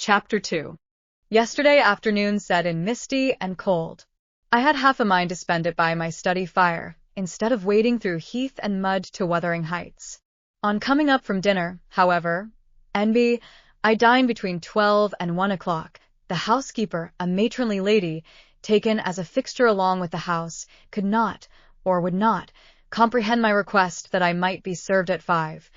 Chapter 2. Yesterday afternoon set in misty and cold. I had half a mind to spend it by my study fire, instead of wading through heath and mud to Wuthering Heights. On coming up from dinner, however, I dined between 12 and 1 o'clock. The housekeeper, a matronly lady, taken as a fixture along with the house, could not, or would not, comprehend my request that I might be served at 5.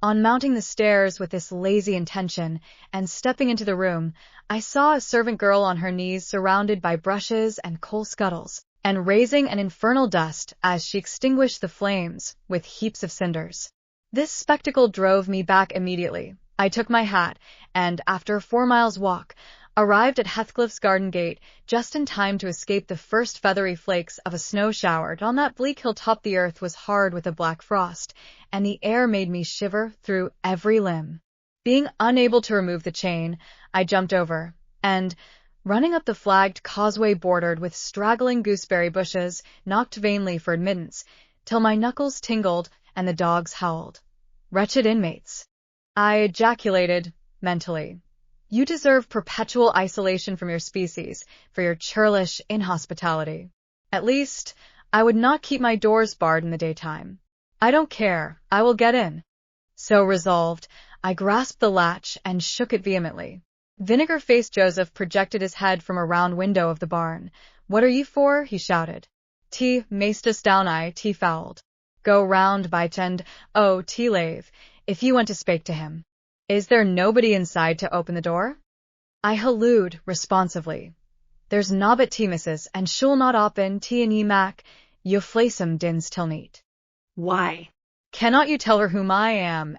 On mounting the stairs with this lazy intention, and stepping into the room, I saw a servant girl on her knees surrounded by brushes and coal scuttles, and raising an infernal dust as she extinguished the flames with heaps of cinders. This spectacle drove me back immediately. I took my hat, and, after a 4 miles walk, arrived at Heathcliff's garden gate just in time to escape the first feathery flakes of a snow shower. On that bleak hilltop the earth was hard with a black frost, and the air made me shiver through every limb. Being unable to remove the chain, I jumped over, and, running up the flagged causeway bordered with straggling gooseberry bushes, knocked vainly for admittance, till my knuckles tingled and the dogs howled. Wretched inmates! I ejaculated, mentally. You deserve perpetual isolation from your species for your churlish inhospitality. At least, I would not keep my doors barred in the daytime. I don't care, I will get in. So resolved, I grasped the latch and shook it vehemently. Vinegar-faced Joseph projected his head from a round window of the barn. What are you for? He shouted. T maestus down I T fouled. Go round by tend, oh T lave, if you want to spake to him. Is there nobody inside to open the door? I hallooed responsively. There's nobbut T missus, and she'll not open T and ye mac, you flaysome dins till neat. Why? Cannot you tell her whom I am,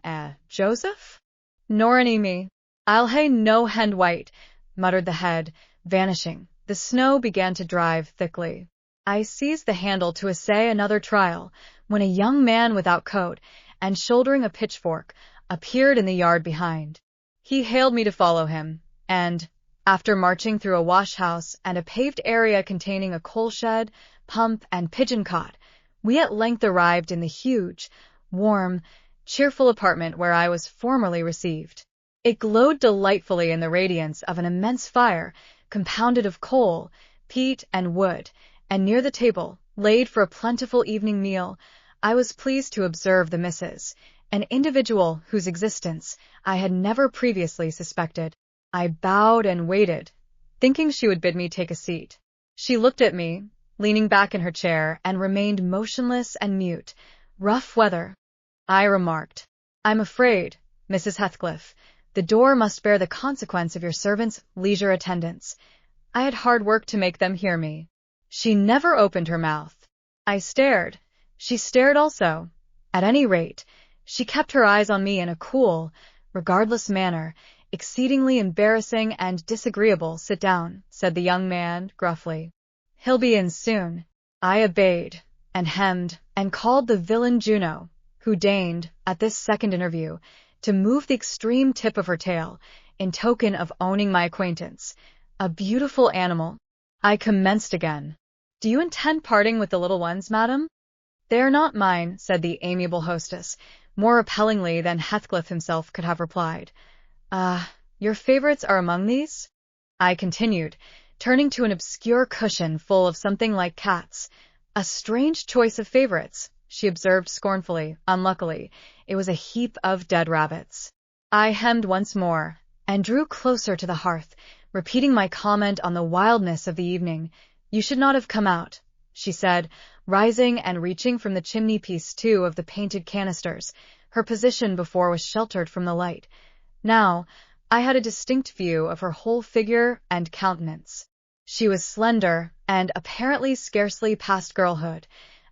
Joseph? Nor any me. I'll hae no hen white, muttered the head, vanishing. The snow began to drive thickly. I seized the handle to essay another trial, when a young man without coat, and shouldering a pitchfork, appeared in the yard behind. He hailed me to follow him, and, after marching through a wash-house and a paved area containing a coal-shed, pump, and pigeon-cot, we at length arrived in the huge, warm, cheerful apartment where I was formerly received. It glowed delightfully in the radiance of an immense fire, compounded of coal, peat, and wood, and near the table, laid for a plentiful evening meal, I was pleased to observe the missus, an individual whose existence I had never previously suspected. I bowed and waited, thinking she would bid me take a seat. She looked at me, leaning back in her chair, and remained motionless and mute. Rough weather. I remarked. I'm afraid, Mrs. Heathcliff, the door must bear the consequence of your servants' leisure attendance. I had hard work to make them hear me. She never opened her mouth. I stared. She stared also. At any rate, she kept her eyes on me in a cool, regardless manner, exceedingly embarrassing and disagreeable. Sit down, said the young man, gruffly. He'll be in soon. I obeyed, and hemmed, and called the villain Juno, who deigned, at this second interview, to move the extreme tip of her tail, in token of owning my acquaintance. A beautiful animal. I commenced again. Do you intend parting with the little ones, madam? They are not mine, said the amiable hostess, more repellingly than Heathcliff himself could have replied. Your favorites are among these? I continued, turning to an obscure cushion full of something like cats. A strange choice of favorites, she observed scornfully. Unluckily, it was a heap of dead rabbits. I hemmed once more, and drew closer to the hearth, repeating my comment on the wildness of the evening. You should not have come out, she said, rising and reaching from the chimney-piece two of the painted canisters. Her position before was sheltered from the light. Now, I had a distinct view of her whole figure and countenance. She was slender, and apparently scarcely past girlhood,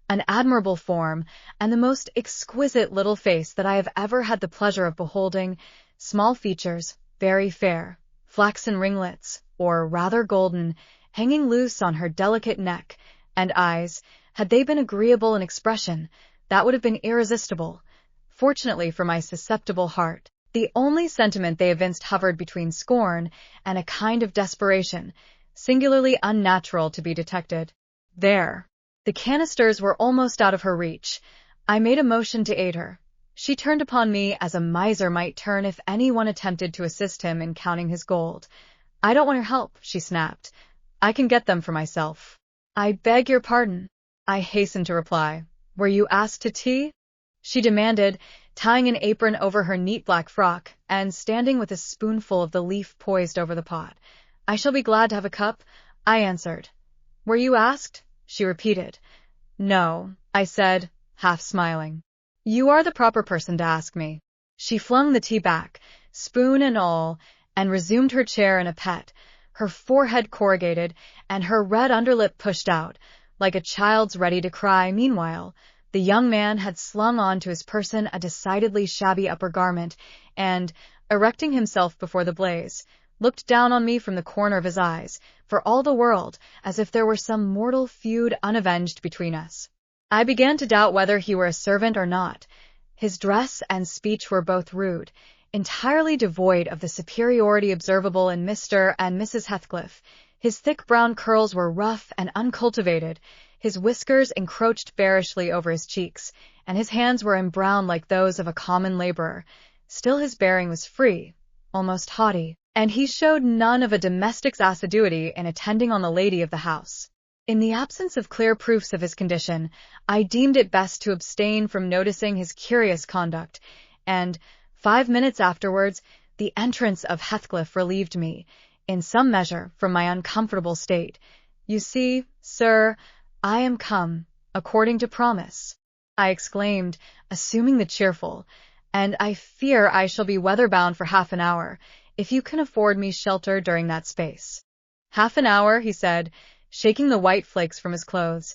an admirable form, and the most exquisite little face that I have ever had the pleasure of beholding. Small features, very fair, flaxen ringlets, or rather golden, hanging loose on her delicate neck, and eyes, had they been agreeable in expression, that would have been irresistible. Fortunately for my susceptible heart, the only sentiment they evinced hovered between scorn and a kind of desperation, singularly unnatural to be detected. There. The canisters were almost out of her reach. I made a motion to aid her. She turned upon me as a miser might turn if anyone attempted to assist him in counting his gold. I don't want your help, she snapped. I can get them for myself. I beg your pardon, I hastened to reply. Were you asked to tea? She demanded, tying an apron over her neat black frock and standing with a spoonful of the leaf poised over the pot. I shall be glad to have a cup, I answered. Were you asked? She repeated. No, I said, half smiling. You are the proper person to ask me. She flung the tea back, spoon and all, and resumed her chair in a pet, her forehead corrugated and her red underlip pushed out, like a child's ready to cry. Meanwhile, the young man had slung on to his person a decidedly shabby upper garment and, erecting himself before the blaze, looked down on me from the corner of his eyes, for all the world as if there were some mortal feud unavenged between us. I began to doubt whether he were a servant or not. His dress and speech were both rude, entirely devoid of the superiority observable in Mr. and Mrs. Heathcliff. His thick brown curls were rough and uncultivated, his whiskers encroached bearishly over his cheeks, and his hands were embrowned like those of a common laborer. Still his bearing was free, almost haughty, and he showed none of a domestic's assiduity in attending on the lady of the house. In the absence of clear proofs of his condition, I deemed it best to abstain from noticing his curious conduct, and 5 minutes afterwards, the entrance of Heathcliff relieved me, in some measure, from my uncomfortable state. You see, sir, I am come, according to promise, I exclaimed, assuming the cheerful, and I fear I shall be weather-bound for half an hour, if you can afford me shelter during that space. Half an hour, he said, shaking the white flakes from his clothes.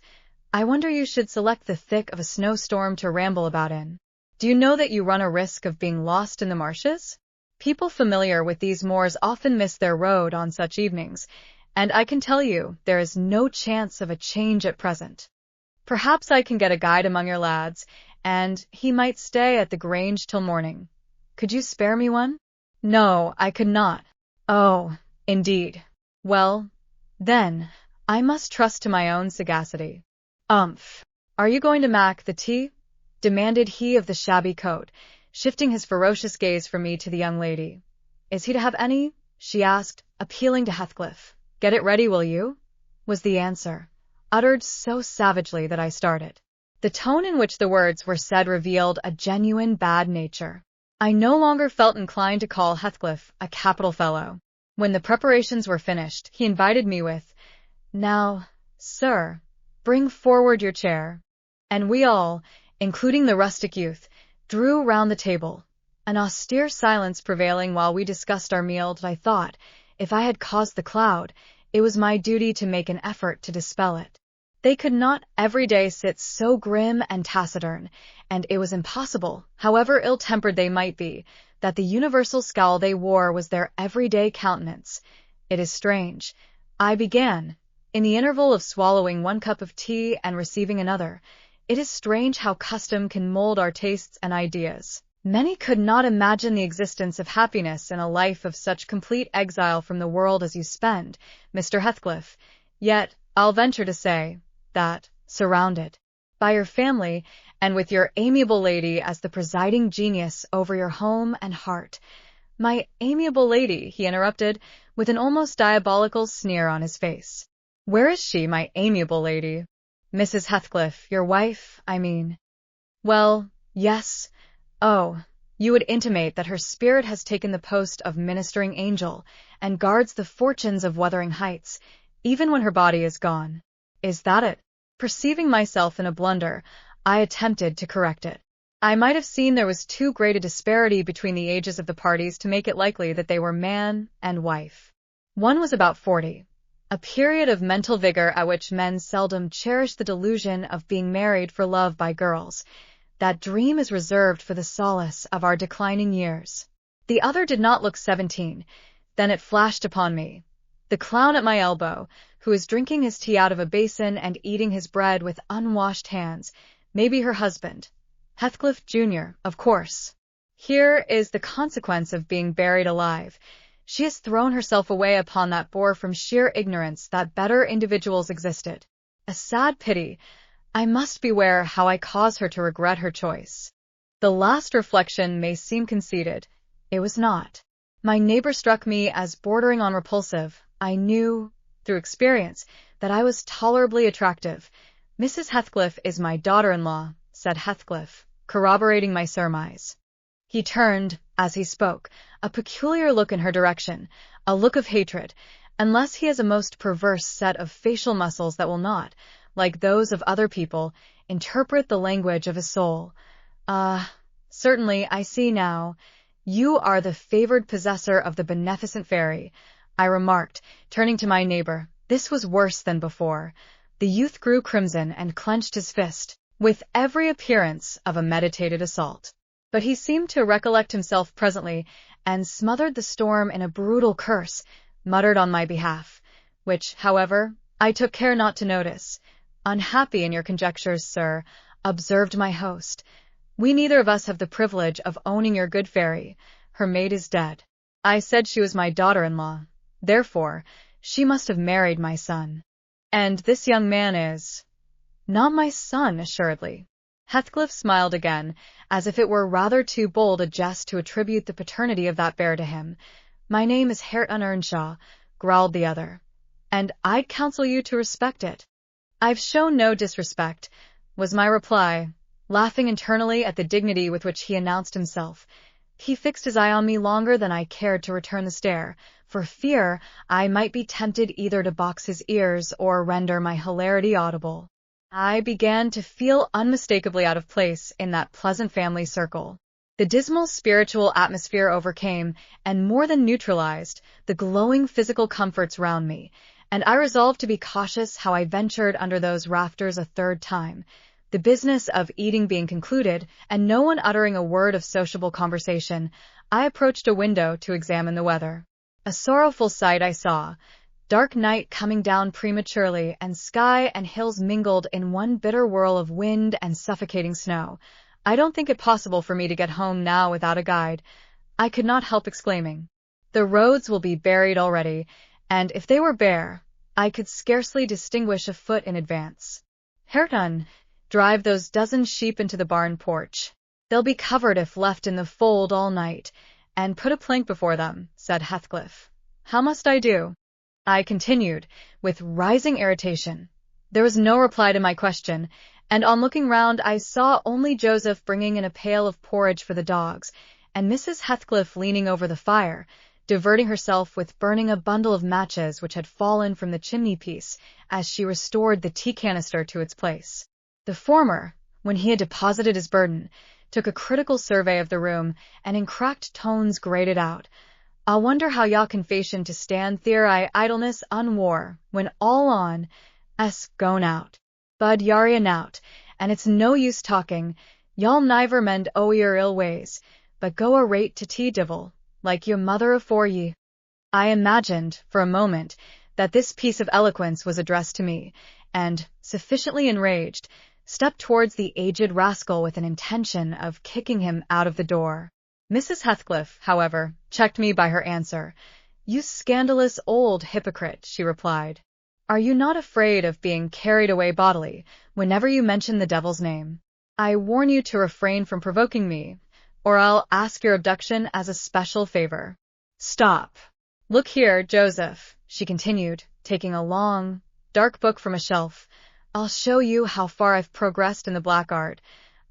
I wonder you should select the thick of a snowstorm to ramble about in. Do you know that you run a risk of being lost in the marshes? People familiar with these moors often miss their road on such evenings, and I can tell you there is no chance of a change at present. Perhaps I can get a guide among your lads, and he might stay at the Grange till morning. Could you spare me one? No, I could not. Oh, indeed. Well, then, I must trust to my own sagacity. Umph. Are you going to mack the tea? Demanded he of the shabby coat, shifting his ferocious gaze from me to the young lady. Is he to have any? She asked, appealing to Heathcliff. Get it ready, will you? Was the answer, uttered so savagely that I started. The tone in which the words were said revealed a genuine bad nature. I no longer felt inclined to call Heathcliff a capital fellow. When the preparations were finished, he invited me with, Now, sir, bring forward your chair. And we all, including the rustic youth, drew round the table, an austere silence prevailing while we discussed our meal. I thought, if I had caused the cloud, it was my duty to make an effort to dispel it. They could not every day sit so grim and taciturn, and it was impossible, however ill-tempered they might be, that the universal scowl they wore was their everyday countenance. It is strange, I began, in the interval of swallowing one cup of tea and receiving another, it is strange how custom can mold our tastes and ideas. Many could not imagine the existence of happiness in a life of such complete exile from the world as you spend, Mr. Heathcliff, yet I'll venture to say that, surrounded by your family and with your amiable lady as the presiding genius over your home and heart. My amiable lady, he interrupted, with an almost diabolical sneer on his face. Where is she, my amiable lady? Mrs. Heathcliff, your wife, I mean. Well, yes. Oh, you would intimate that her spirit has taken the post of ministering angel and guards the fortunes of Wuthering Heights, even when her body is gone. Is that it? Perceiving myself in a blunder, I attempted to correct it. I might have seen there was too great a disparity between the ages of the parties to make it likely that they were man and wife. One was about 40, a period of mental vigor at which men seldom cherish the delusion of being married for love by girls. That dream is reserved for the solace of our declining years. The other did not look 17. Then it flashed upon me. The clown at my elbow, who is drinking his tea out of a basin and eating his bread with unwashed hands, may be her husband. Heathcliff, Jr., of course. Here is the consequence of being buried alive. She has thrown herself away upon that boor from sheer ignorance that better individuals existed. A sad pity. I must beware how I cause her to regret her choice. The last reflection may seem conceited. It was not. My neighbor struck me as bordering on repulsive. I knew, through experience, that I was tolerably attractive. Mrs. Heathcliff is my daughter-in-law, said Heathcliff, corroborating my surmise. He turned, as he spoke, a peculiar look in her direction, a look of hatred, unless he has a most perverse set of facial muscles that will not, like those of other people, interpret the language of his soul. Certainly, I see now. You are the favored possessor of the beneficent fairy, I remarked, turning to my neighbor. This was worse than before. The youth grew crimson and clenched his fist, with every appearance of a meditated assault. But he seemed to recollect himself presently, and smothered the storm in a brutal curse, muttered on my behalf, which, however, I took care not to notice. Unhappy in your conjectures, sir, observed my host. We neither of us have the privilege of owning your good fairy. Her maid is dead. I said she was my daughter-in-law. Therefore, she must have married my son. And this young man is not my son, assuredly. Heathcliff smiled again, as if it were rather too bold a jest to attribute the paternity of that bear to him. My name is Hareton Earnshaw, growled the other, and I'd counsel you to respect it. I've shown no disrespect, was my reply, laughing internally at the dignity with which he announced himself. He fixed his eye on me longer than I cared to return the stare, for fear I might be tempted either to box his ears or render my hilarity audible. I began to feel unmistakably out of place in that pleasant family circle. The dismal spiritual atmosphere overcame, and more than neutralized, the glowing physical comforts round me, and I resolved to be cautious how I ventured under those rafters a third time. The business of eating being concluded, and no one uttering a word of sociable conversation, I approached a window to examine the weather. A sorrowful sight I saw. Dark night coming down prematurely, and sky and hills mingled in one bitter whirl of wind and suffocating snow. I don't think it possible for me to get home now without a guide, I could not help exclaiming. The roads will be buried already, and if they were bare, I could scarcely distinguish a foot in advance. Hareton, drive those dozen sheep into the barn porch. They'll be covered if left in the fold all night, and put a plank before them, said Heathcliff. How must I do? I continued, with rising irritation. There was no reply to my question, and on looking round I saw only Joseph bringing in a pail of porridge for the dogs, and Mrs. Heathcliff leaning over the fire, diverting herself with burning a bundle of matches which had fallen from the chimney-piece as she restored the tea canister to its place. The former, when he had deposited his burden, took a critical survey of the room, and in cracked tones grated out, "I wonder how y'all can fashion to stand theer idleness unwar, when all on us gone out. Bud yari anout, and it's no use talking, y'all niver mend o' your ill ways, but go a rate to tea divil, like your mother afore ye." I imagined, for a moment, that this piece of eloquence was addressed to me, and, sufficiently enraged, stepped towards the aged rascal with an intention of kicking him out of the door. Mrs. Heathcliff, however, checked me by her answer. "You scandalous old hypocrite," she replied. "Are you not afraid of being carried away bodily whenever you mention the devil's name? I warn you to refrain from provoking me, or I'll ask your abduction as a special favor. Stop. Look here, Joseph," she continued, taking a long, dark book from a shelf. "I'll show you how far I've progressed in the black art.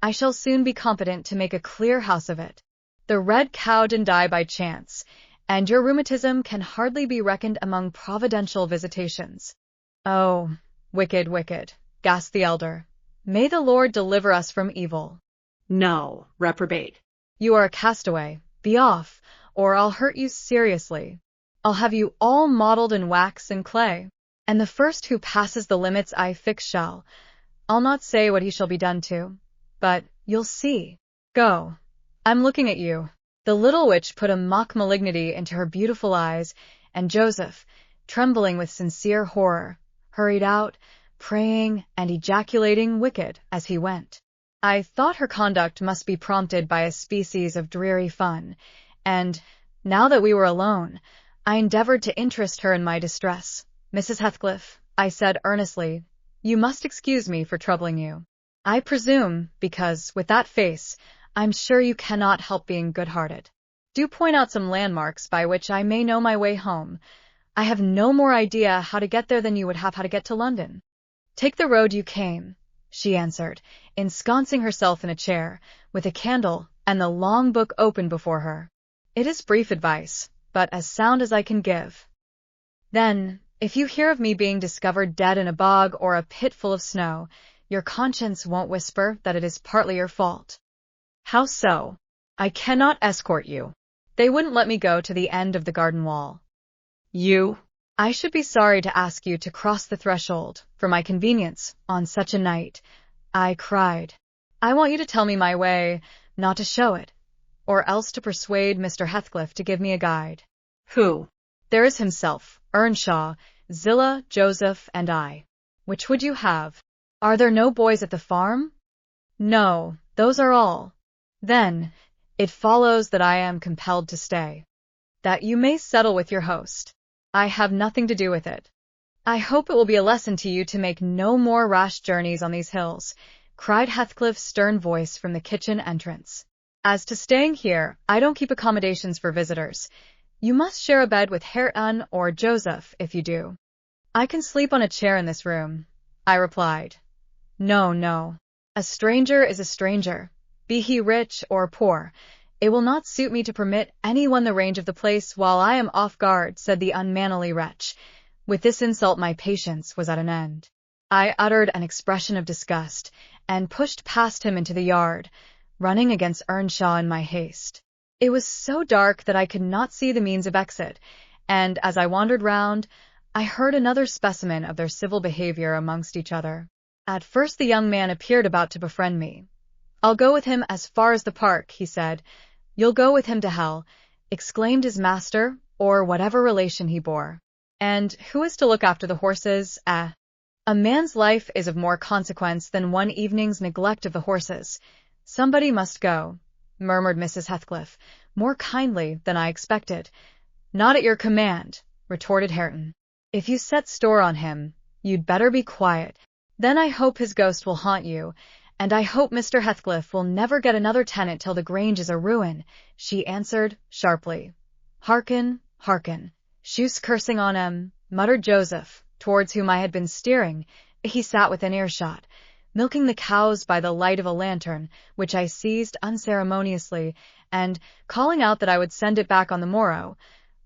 I shall soon be competent to make a clear house of it. The red cow didn't die by chance, and your rheumatism can hardly be reckoned among providential visitations." "Oh, wicked, wicked," gasped the elder. "May the Lord deliver us from evil." "No, reprobate." "You are a castaway. Be off, or I'll hurt you seriously. I'll have you all modeled in wax and clay, and the first who passes the limits I fix shall. I'll not say what he shall be done to, but you'll see. Go. I'm looking at you." The little witch put a mock malignity into her beautiful eyes, and Joseph, trembling with sincere horror, hurried out, praying and ejaculating "wicked" as he went. I thought her conduct must be prompted by a species of dreary fun, and, now that we were alone, I endeavored to interest her in my distress. "Mrs. Heathcliff," I said earnestly, "you must excuse me for troubling you. I presume, because, with that face, I'm sure you cannot help being good-hearted. Do point out some landmarks by which I may know my way home. I have no more idea how to get there than you would have how to get to London. Take the road you came, she answered, ensconcing herself in a chair, with a candle and the long book open before her. It is brief advice, but as sound as I can give. Then, if you hear of me being discovered dead in a bog or a pit full of snow, your conscience won't whisper that it is partly your fault. How so? I cannot escort you. They wouldn't let me go to the end of the garden wall. You? I should be sorry to ask you to cross the threshold, for my convenience, on such a night, I cried. I want you to tell me my way, not to show it, or else to persuade Mr. Heathcliff to give me a guide. Who? There is himself, Earnshaw, Zillah, Joseph, and I. Which would you have? Are there no boys at the farm? No, those are all. Then, it follows that I am compelled to stay. That you may settle with your host. I have nothing to do with it. I hope it will be a lesson to you to make no more rash journeys on these hills, cried Heathcliff's stern voice from the kitchen entrance. As to staying here, I don't keep accommodations for visitors. You must share a bed with Hareton or Joseph if you do. I can sleep on a chair in this room, I replied. No, no. A stranger is a stranger, be he rich or poor. It will not suit me to permit anyone the range of the place while I am off guard, said the unmannerly wretch. With this insult my patience was at an end. I uttered an expression of disgust, and pushed past him into the yard, running against Earnshaw in my haste. It was so dark that I could not see the means of exit, and as I wandered round, I heard another specimen of their civil behavior amongst each other. At first the young man appeared about to befriend me. I'll go with him as far as the park, he said. You'll go with him to hell, exclaimed his master, or whatever relation he bore. And who is to look after the horses? A man's life is of more consequence than one evening's neglect of the horses. Somebody must go, murmured Mrs. Heathcliff, more kindly than I expected. Not at your command, retorted Hareton. If you set store on him, you'd better be quiet. Then I hope his ghost will haunt you, and I hope Mr. Heathcliff will never get another tenant till the Grange is a ruin, she answered sharply. Hearken, hearken. Shoes cursing on 'em, muttered Joseph, towards whom I had been steering. He sat within earshot, milking the cows by the light of a lantern, which I seized unceremoniously, and, calling out that I would send it back on the morrow,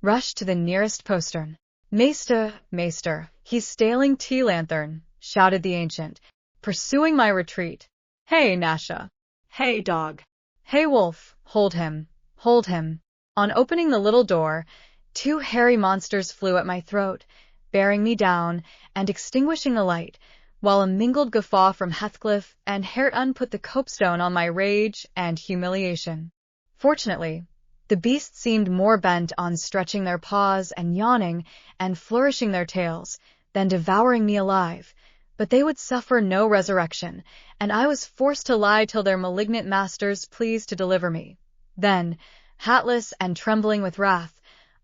rushed to the nearest postern. Maester, he's staling tea-lanthorn, shouted the ancient, pursuing my retreat. Hey, Nasha. Hey, dog. Hey, wolf, hold him, hold him. On opening the little door, 2 hairy monsters flew at my throat, bearing me down and extinguishing the light, while a mingled guffaw from Heathcliff and Hareton put the copestone on my rage and humiliation. Fortunately, the beasts seemed more bent on stretching their paws and yawning and flourishing their tails than devouring me alive, but they would suffer no resurrection, and I was forced to lie till their malignant masters pleased to deliver me. Then, hatless and trembling with wrath,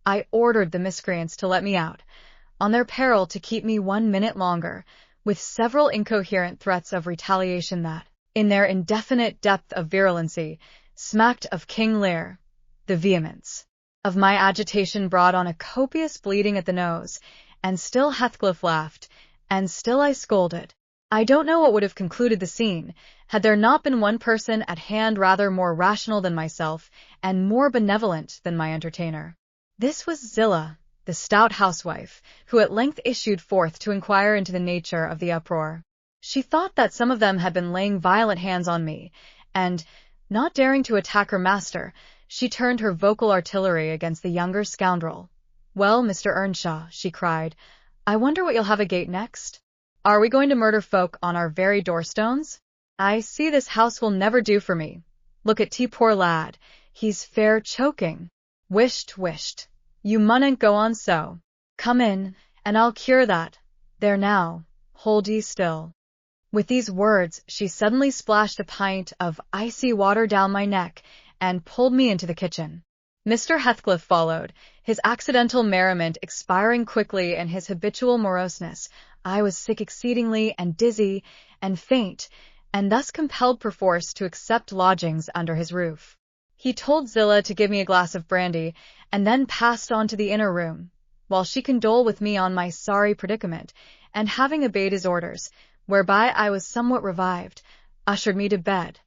I ordered the miscreants to let me out, on their peril to keep me 1 minute longer, with several incoherent threats of retaliation that, in their indefinite depth of virulency, smacked of King Lear. The vehemence of my agitation brought on a copious bleeding at the nose, and still Heathcliff laughed, and still I scolded. I don't know what would have concluded the scene, had there not been one person at hand rather more rational than myself, and more benevolent than my entertainer. This was Zillah, the stout housewife, who at length issued forth to inquire into the nature of the uproar. She thought that some of them had been laying violent hands on me, and, not daring to attack her master, she turned her vocal artillery against the younger scoundrel. Well, Mr. Earnshaw, she cried, I wonder what you'll have agate next? Are we going to murder folk on our very doorstones? I see this house will never do for me. Look at poor lad, he's fair choking. Wisht. You munnent go on so. Come in, and I'll cure that. There now, hold ye still. With these words she suddenly splashed a pint of icy water down my neck, and pulled me into the kitchen. Mr. Heathcliff followed, his accidental merriment expiring quickly in his habitual moroseness. I was sick exceedingly, and dizzy, and faint, and thus compelled perforce to accept lodgings under his roof. He told Zillah to give me a glass of brandy, and then passed on to the inner room, while she condoled with me on my sorry predicament, and having obeyed his orders, whereby I was somewhat revived, ushered me to bed.